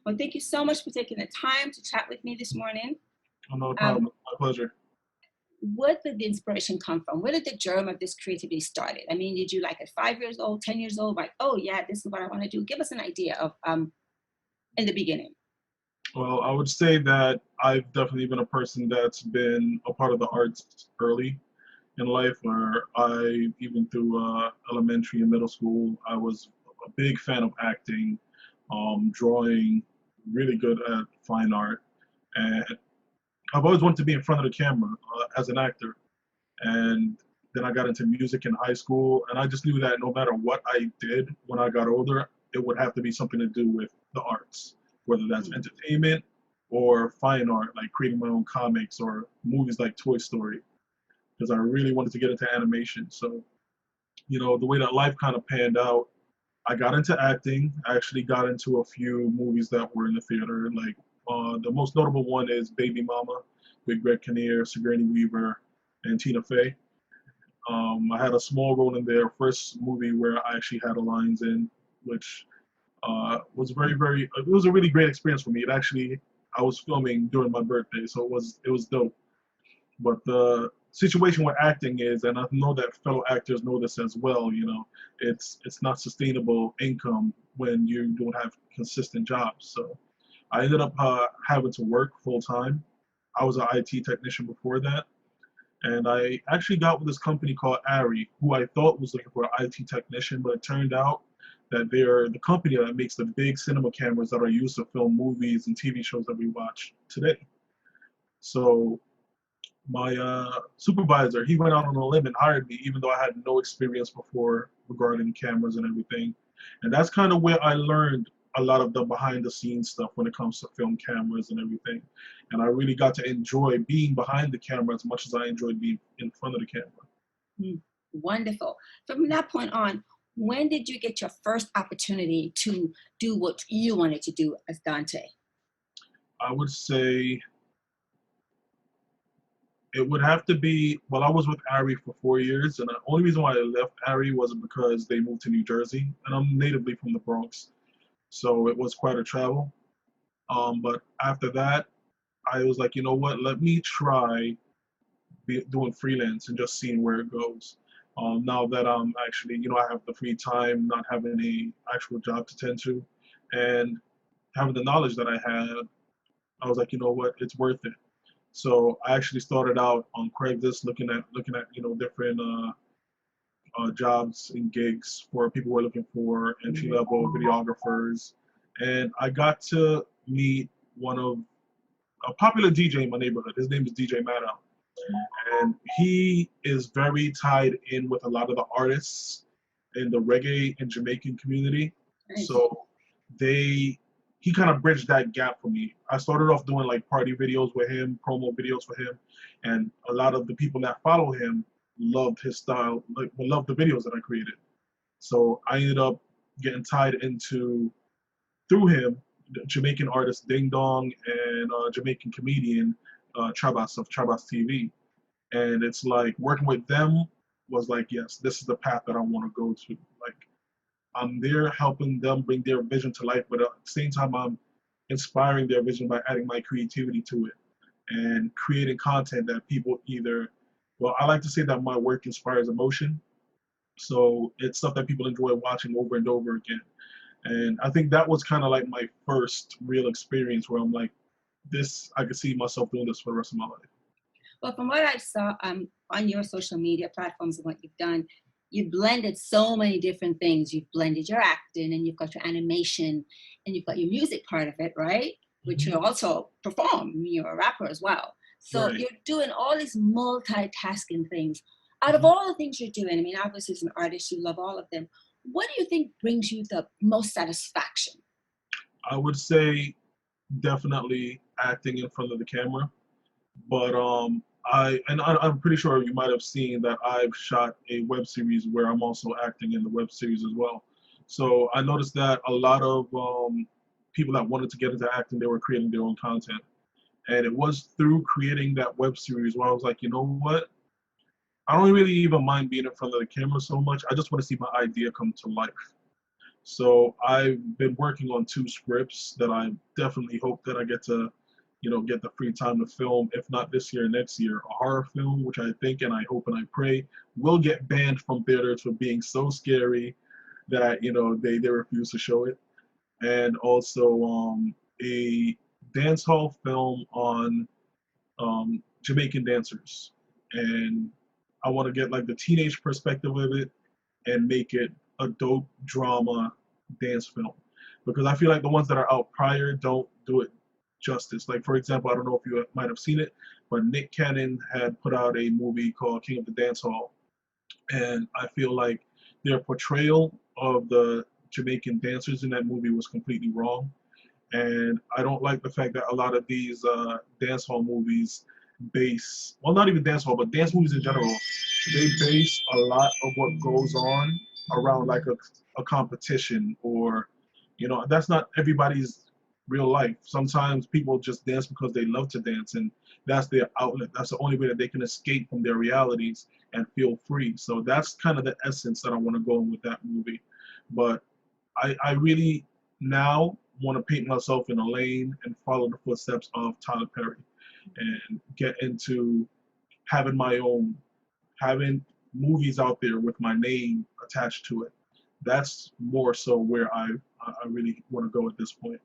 Well, thank you so much for taking the time to chat with me this morning. Oh, no Um, problem. My pleasure. where did the inspiration come from? Where did the germ of this creativity started? I mean, did you like at 5 years old, 10 years old, like, oh yeah, this is what I want to do? Give us an idea of in the beginning. Well, I would say that I've definitely been a person that's been a part of the arts early in life, where I, even through elementary and middle school, I was a big fan of acting, drawing, really good at fine art. And I've always wanted to be in front of the camera as an actor. And then I got into music in high school, and I just knew that no matter what I did when I got older, it would have to be something to do with the arts, whether that's Mm. entertainment or fine art, like creating my own comics or movies like Toy Story, because I really wanted to get into animation. So, the way that life kind of panned out, I got into acting. I actually got into a few movies that were in the theater. Like the most notable one is Baby Mama with Greg Kinnear, Sigourney Weaver, and Tina Fey. I had a small role in their first movie where I actually had a lines in, which was very, very. It was a really great experience for me. It actually, I was filming during my birthday, so it was dope. But the situation with acting is, and I know that fellow actors know this as well, it's not sustainable income when you don't have consistent jobs. So I ended up having to work full time. I was an IT technician before that, and I actually got with this company called Ari, who I thought was looking for an IT technician, but it turned out that they're the company that makes the big cinema cameras that are used to film movies and TV shows that we watch today. So my supervisor, he went out on a limb and hired me, even though I had no experience before regarding cameras and everything. And that's kind of where I learned a lot of the behind the scenes stuff when it comes to film cameras and everything. And I really got to enjoy being behind the camera as much as I enjoyed being in front of the camera. Mm. Wonderful. From that point on, when did you get your first opportunity to do what you wanted to do as Dante? I would say it would have to be, well, I was with Ari for 4 years, and the only reason why I left Ari was because they moved to New Jersey, and I'm natively from the Bronx, so it was quite a travel. But after that, I was like, you know what? Let me try doing freelance and just seeing where it goes. Now that I'm actually, I have the free time, not having a actual job to tend to, and having the knowledge that I had, I was like, you know what? It's worth it. So I actually started out on Craigslist looking at different jobs and gigs for people who are looking for entry level videographers, and I got to meet one of a popular DJ in my neighborhood. His name is DJ Maddow, and he is very tied in with a lot of the artists in the reggae and Jamaican community. Nice. So he kind of bridged that gap for me. I started off doing like party videos with him, promo videos for him, and a lot of the people that follow him loved his style, like loved the videos that I created. So I ended up getting tied into through him, the Jamaican artist Ding Dong and Jamaican comedian Chabas of Chabas.tv. And it's like working with them was like, yes, this is the path that I want to go to. Like I'm there helping them bring their vision to life, but at the same time, I'm inspiring their vision by adding my creativity to it and creating content that people well, I like to say that my work inspires emotion. So it's stuff that people enjoy watching over and over again. And I think that was kind of like my first real experience where I'm like, I could see myself doing this for the rest of my life. Well, from what I saw on your social media platforms and what you've done, you blended so many different things. You've blended your acting and you've got your animation and you've got your music part of it, right? Which you also perform. You're a rapper as well. So Right. you're doing all these multitasking things. Out of Mhm. all the things you're doing, I mean, obviously as an artist, you love all of them. What do you think brings you the most satisfaction? I would say definitely acting in front of the camera. But I'm pretty sure you might have seen that I've shot a web series where I'm also acting in the web series as well. So I noticed that a lot of people that wanted to get into acting, they were creating their own content. And it was through creating that web series where I was like, you know what? I don't really even mind being in front of the camera so much. I just want to see my idea come to life. So I've been working on 2 scripts that I definitely hope that I get to, get the free time to film, if not this year, next year. A horror film, which I think and I hope and I pray will get banned from theaters for being so scary that, they refuse to show it. And also a dance hall film on Jamaican dancers. And I want to get like the teenage perspective of it and make it a dope drama dance film. Because I feel like the ones that are out prior don't do it justice. Like, for example, I don't know if you might have seen it, but Nick Cannon had put out a movie called King of the Dance Hall. And I feel like their portrayal of the Jamaican dancers in that movie was completely wrong. And I don't like the fact that a lot of these dance hall movies base, well, not even dance hall, but dance movies in general, they base a lot of what goes on around like a competition, or, that's not everybody's real life. Sometimes people just dance because they love to dance, and that's their outlet. That's the only way that they can escape from their realities and feel free. So that's kind of the essence that I want to go in with that movie. But I really now want to paint myself in a lane and follow the footsteps of Tyler Perry and get into having my own, having movies out there with my name attached to it. That's more so where I really want to go at this point.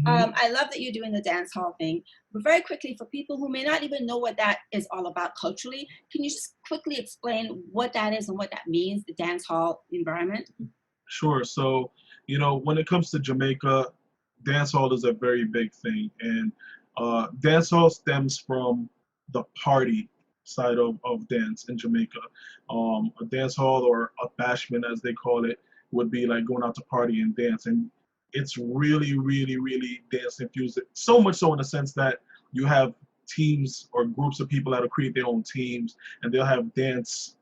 I love that you're doing the dance hall thing, but very quickly, for people who may not even know what that is all about culturally, can you just quickly explain what that is and what that means, the dance hall environment? Sure. So, when it comes to Jamaica, dancehall is a very big thing. And dancehall stems from the party side of dance in Jamaica. A dancehall, or a bashment as they call it, would be like going out to party and dance. And it's really, really, really dance infused. So much so in the sense that you have teams or groups of people that'll create their own teams, and they'll have dance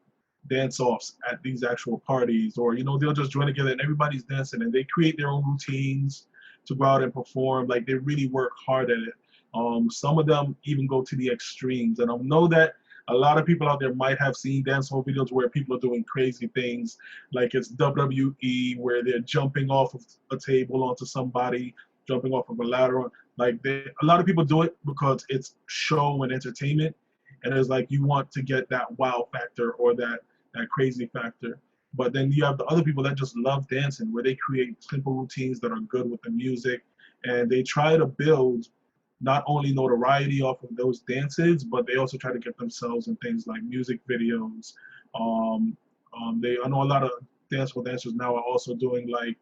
offs at these actual parties, or they'll just join together and everybody's dancing, and they create their own routines to go out and perform. Like, they really work hard at it. Some of them even go to the extremes, and I know that a lot of people out there might have seen dancehall videos where people are doing crazy things, like it's WWE, where they're jumping off of a table onto somebody, jumping off of a ladder. Like, a lot of people do it because it's show and entertainment, and it's like you want to get that wow factor or that crazy factor. But then you have the other people that just love dancing, where they create simple routines that are good with the music, and they try to build not only notoriety off of those dances, but they also try to get themselves in things like music videos. I know a lot of dancehall dancers now are also doing like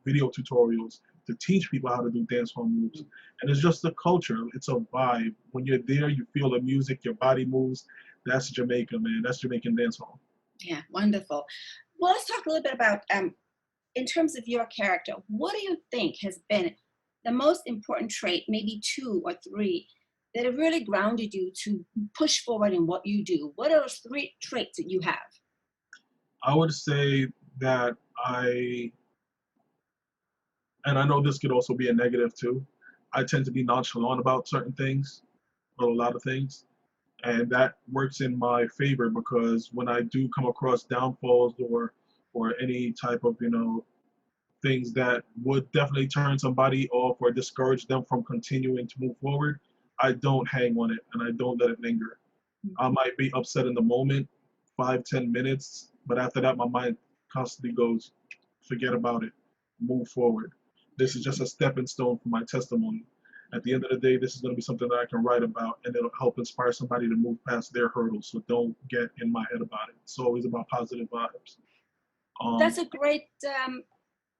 video tutorials to teach people how to do dancehall moves. And it's just a culture. It's a vibe. When you're there, you feel the music, your body moves. That's Jamaica, man. That's Jamaican dancehall. Yeah, wonderful. Well, let's talk a little bit about, in terms of your character, what do you think has been the most important trait, maybe 2 or 3, that have really grounded you to push forward in what you do? What are those 3 traits that you have? I would say that and I know this could also be a negative too, I tend to be nonchalant about certain things, or a lot of things. And that works in my favor, because when I do come across downfalls, or any type of things that would definitely turn somebody off or discourage them from continuing to move forward, I don't hang on it and I don't let it linger. I might be upset in the moment, 5-10 minutes, but after that my mind constantly goes, forget about it, move forward. This is just a stepping stone for my testimony. At the end of the day, this is going to be something that I can write about, and it'll help inspire somebody to move past their hurdles. So don't get in my head about it. It's always about positive vibes. That's Um, a great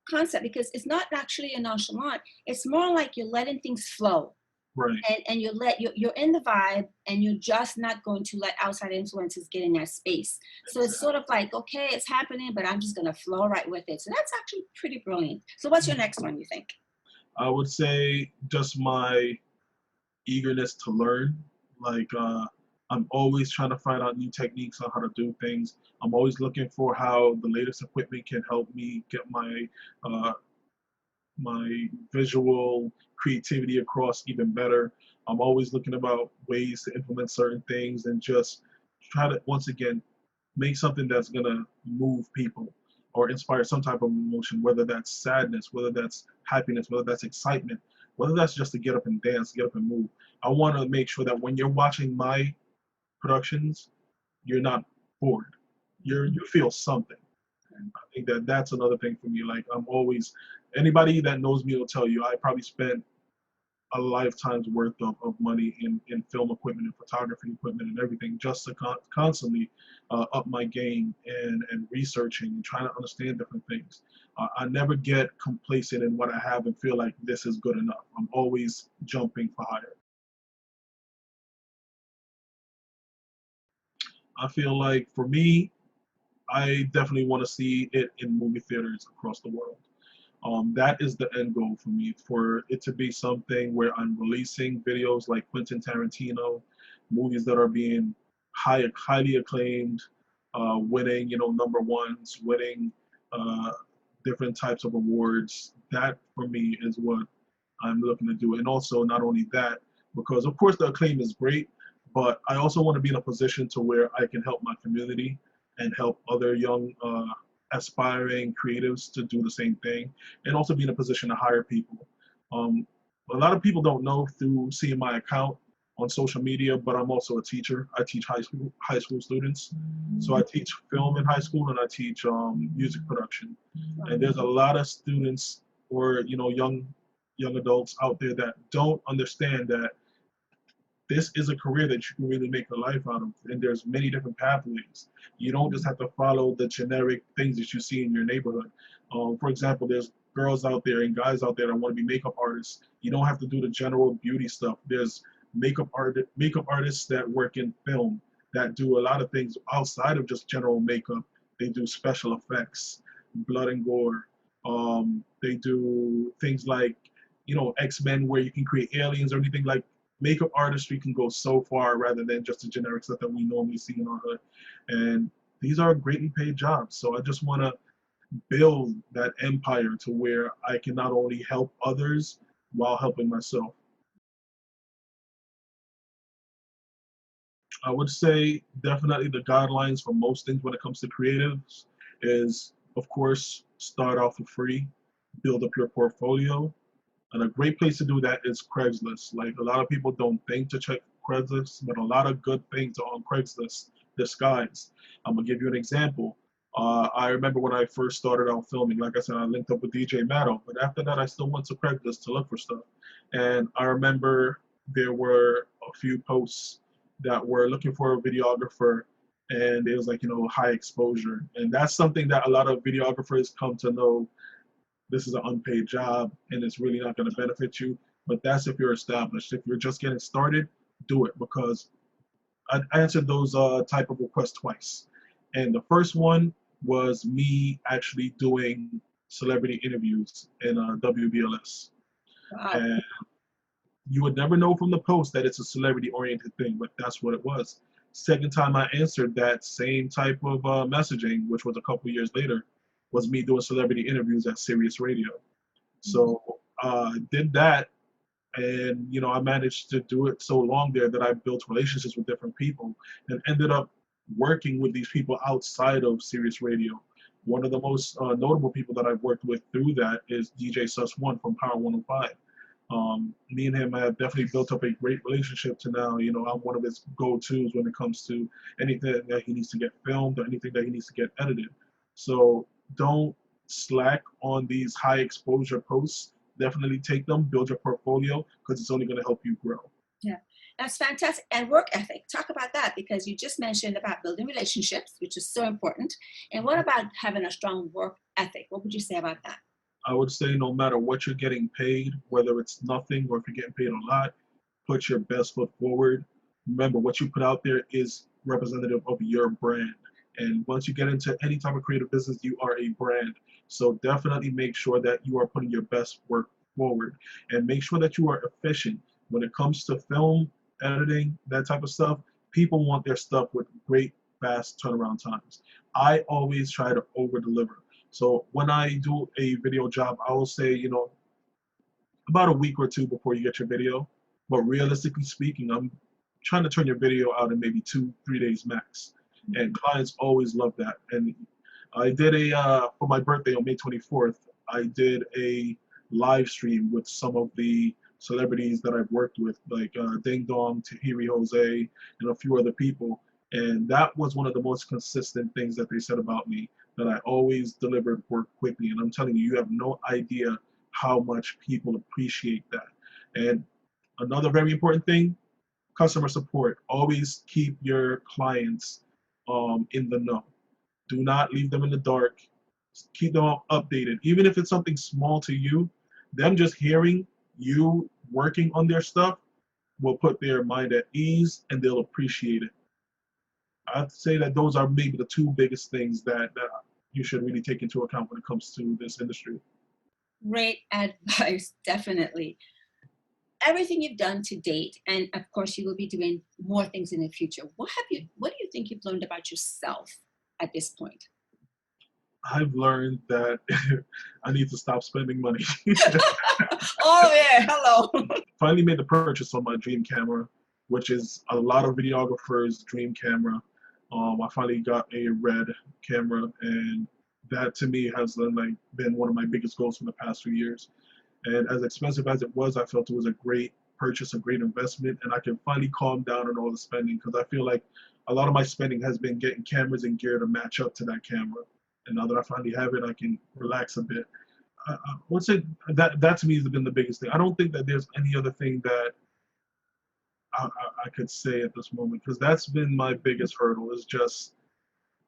concept, because it's not actually a nonchalant. It's more like you're letting things flow. right. And you're in the vibe, and you're just not going to let outside influences get in that space. So it's sort of like, okay, it's happening, but I'm just going to flow right with it. So that's actually pretty brilliant. So what's your next one, you think? I would say just my eagerness to learn. Like, I'm always trying to find out new techniques on how to do things. I'm always looking for how the latest equipment can help me get uh, my visual creativity across even better. I'm always looking about ways to implement certain things and just try to, once again, make something that's gonna move people. or inspire some type of emotion, whether that's sadness, whether that's happiness, whether that's excitement, whether that's just to get up and dance, get up and move. I want to make sure that when you're watching my productions, you're not bored. You feel something. I think that that's another thing for me. Like I'm always, anybody that knows me will tell you I probably spent a lifetime's worth of money in film equipment and photography equipment and everything just to constantly up my game and researching and trying to understand different things. I never get complacent in what I have and feel like this is good enough. I'm always jumping for higher. I feel like for me, I definitely want to see it in movie theaters across the world. That is the end goal for me, for it to be something where I'm releasing videos like Quentin Tarantino, movies that are being highly acclaimed, winning, number ones, winning uh, different types of awards. That for me is what I'm looking to do. And also not only that, because of course the acclaim is great, but I also want to be in a position to where I can help my community and help other young aspiring creatives to do the same thing, and also be in a position to hire people. Um, a lot of people don't know through seeing my account on social media, but I'm also a teacher. I teach high school students. So I teach film in high school and I teach music production. And there's a lot of students or young adults out there that don't understand that this is a career that you can really make a life out of, and there's many different pathways. You don't just have to follow the generic things that you see in your neighborhood. For example, there's girls out there and guys out there that want to be makeup artists. You don't have to do the general beauty stuff. There's makeup artists that work in film that do a lot of things outside of just general makeup. They do special effects, blood and gore. They do things like X-Men, where you can create aliens or anything. Like, makeup artistry can go so far rather than just the generic stuff that we normally see in our hood. And these are greatly paid jobs. So I just want to build that empire to where I can not only help others while helping myself. I would say definitely the guidelines for most things when it comes to creatives is, of course, start off for free, build up your portfolio. And a great place to do that is Craigslist. Like, a lot of people don't think to check Craigslist, but a lot of good things are on Craigslist disguised. I'm gonna give you an example. I remember when I first started out filming, like I said, I linked up with DJ Maddo, but after that, I still went to Craigslist to look for stuff. And I remember there were a few posts that were looking for a videographer, and it was like, high exposure. And that's something that a lot of videographers come to know. This is an unpaid job and it's really not going to benefit you. But that's if you're established. If you're just getting started, do it, because I answered those type of requests twice. And the first one was me actually doing celebrity interviews in WBLS. Wow. And you would never know from the post that it's a celebrity oriented thing, but that's what it was. Second time I answered that same type of messaging, which was a couple years later, was me doing celebrity interviews at Sirius Radio. So did that, and I managed to do it so long there that I built relationships with different people and ended up working with these people outside of Sirius Radio. One of the most notable people that I've worked with through that is DJ Sus One from Power 105. Me and him have definitely built up a great relationship to now. I'm one of his go-tos when it comes to anything that he needs to get filmed or anything that he needs to get edited. So don't slack on these high exposure posts. Definitely take them, build your portfolio, because it's only going to help you grow. Yeah, that's fantastic. And work ethic, talk about that, because you just mentioned about building relationships, which is so important. And what about having a strong work ethic? What would you say about that? I would say no matter what you're getting paid, whether it's nothing or if you're getting paid a lot, put your best foot forward. Remember, what you put out there is representative of your brand. And once you get into any type of creative business, you are a brand. So definitely make sure that you are putting your best work forward, and make sure that you are efficient. When it comes to film, editing, that type of stuff, people want their stuff with great, fast turnaround times. I always try to over deliver. So when I do a video job, I will say, about a week or two before you get your video. But realistically speaking, I'm trying to turn your video out in maybe 2-3 days max. And clients always love that. And I did for my birthday on May 24th, I did a live stream with some of the celebrities that I've worked with, like Ding Dong, Tahiri Jose, and a few other people. And that was one of the most consistent things that they said about me, that I always delivered work quickly. And I'm telling you, you have no idea how much people appreciate that. And another very important thing, customer support. Always keep your clients in the know. Do not leave them in the dark. Keep them updated. Even if it's something small to you, them just hearing you working on their stuff will put their mind at ease and they'll appreciate it. I'd say that those are maybe the two biggest things that you should really take into account when it comes to this industry. Great advice, definitely. Everything you've done to date, and of course you will be doing more things in the future. What do you think you've learned about yourself at this point? I've learned that I need to stop spending money. Oh yeah, hello. Finally made the purchase on my dream camera, which is a lot of videographers' dream camera. I finally got a red camera, and that to me has been one of my biggest goals for the past few years. And as expensive as it was, I felt it was a great purchase, a great investment, and I can finally calm down on all the spending, because I feel like a lot of my spending has been getting cameras and gear to match up to that camera. And now that I finally have it, I can relax a bit. What's it that to me has been the biggest thing. I don't think that there's any other thing that I could say at this moment, because that's been my biggest hurdle, is just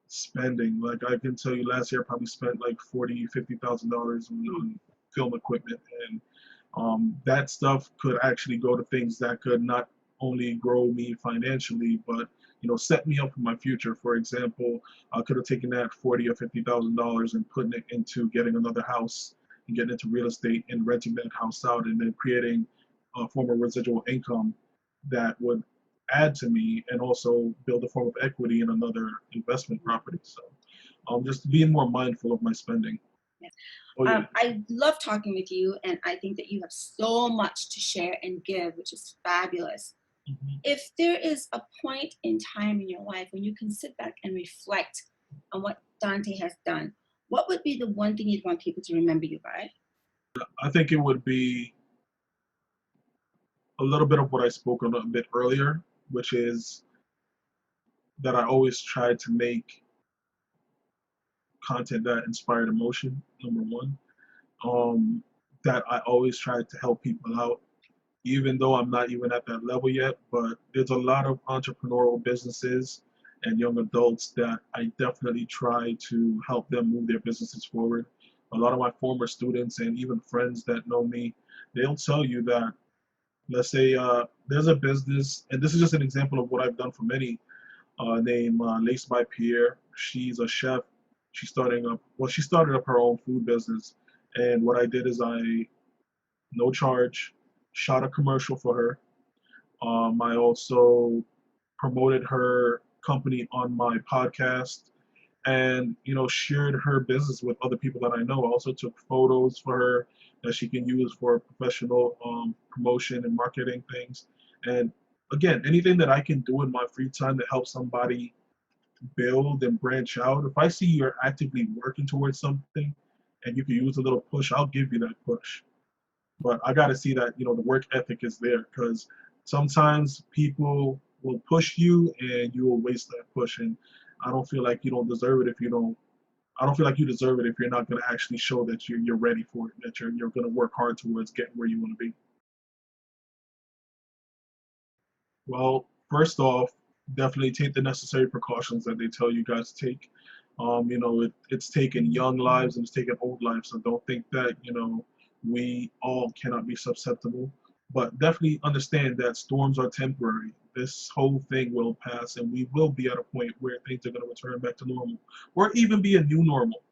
spending. Like, I can tell you, last year I probably spent like $40,000-$50,000 on film equipment, and that stuff could actually go to things that could not only grow me financially, but set me up for my future. For example, I could have taken that $40,000 or $50,000 and putting it into getting another house and getting into real estate and renting that house out, and then creating a form of residual income that would add to me, and also build a form of equity in another investment property. So just being more mindful of my spending. Yes. Oh yeah. I love talking with you, and I think that you have so much to share and give, which is fabulous. Mhm. If there is a point in time in your life when you can sit back and reflect on what Dante has done, what would be the one thing you'd want people to remember you by? I think it would be a little bit of what I spoke on a bit earlier, which is that I always try to make content that inspired emotion, number one. That I always try to help people out, even though I'm not even at that level yet. But there's a lot of entrepreneurial businesses and young adults that I definitely try to help them move their businesses forward. A lot of my former students and even friends that know me, they'll tell you that, let's say there's a business, and this is just an example of what I've done for many, named Lace by Pierre. She's a chef. She started up her own food business. And what I did is no charge, shot a commercial for her. I also promoted her company on my podcast, and shared her business with other people that I know. I also took photos for her that she can use for professional promotion and marketing things. And again, anything that I can do in my free time to help somebody build and branch out. If I see you're actively working towards something and you can use a little push, I'll give you that push. But I got to see that the work ethic is there, because sometimes people will push you and you will waste that push. And I don't feel like you don't deserve it if you don't. I don't feel like you deserve it if you're not going to actually show that you're ready for it, that you're going to work hard towards getting where you want to be. Well, first off, definitely take the necessary precautions that they tell you guys to take. It's taken young lives and it's taken old lives, so don't think that we all cannot be susceptible. But definitely understand that storms are temporary. This whole thing will pass, and we will be at a point where things are going to return back to normal, or even be a new normal.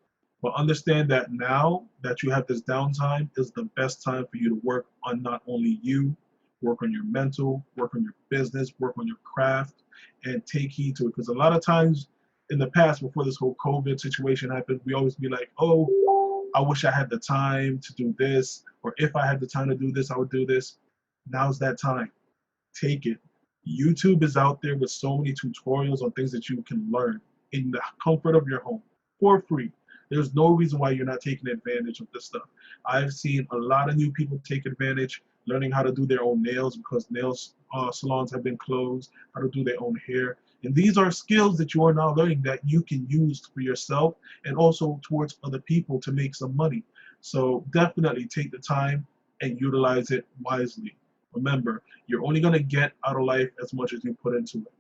But understand that now that you have this downtime is the best time for you to work on not only you, work on your mental, work on your business, work on your craft, and take heed to it. Because a lot of times in the past, before this whole COVID situation happened, we always be like, oh, I wish I had the time to do this, or if I had the time to do this, I would do this. Now's that time. Take it. YouTube is out there with so many tutorials on things that you can learn in the comfort of your home. for free. There's no reason why you're not taking advantage of this stuff. I've seen a lot of new people take advantage, learning how to do their own nails because nails salons have been closed, how to do their own hair. And these are skills that you are now learning that you can use for yourself and also towards other people to make some money. So definitely take the time and utilize it wisely. Remember, you're only going to get out of life as much as you put into it.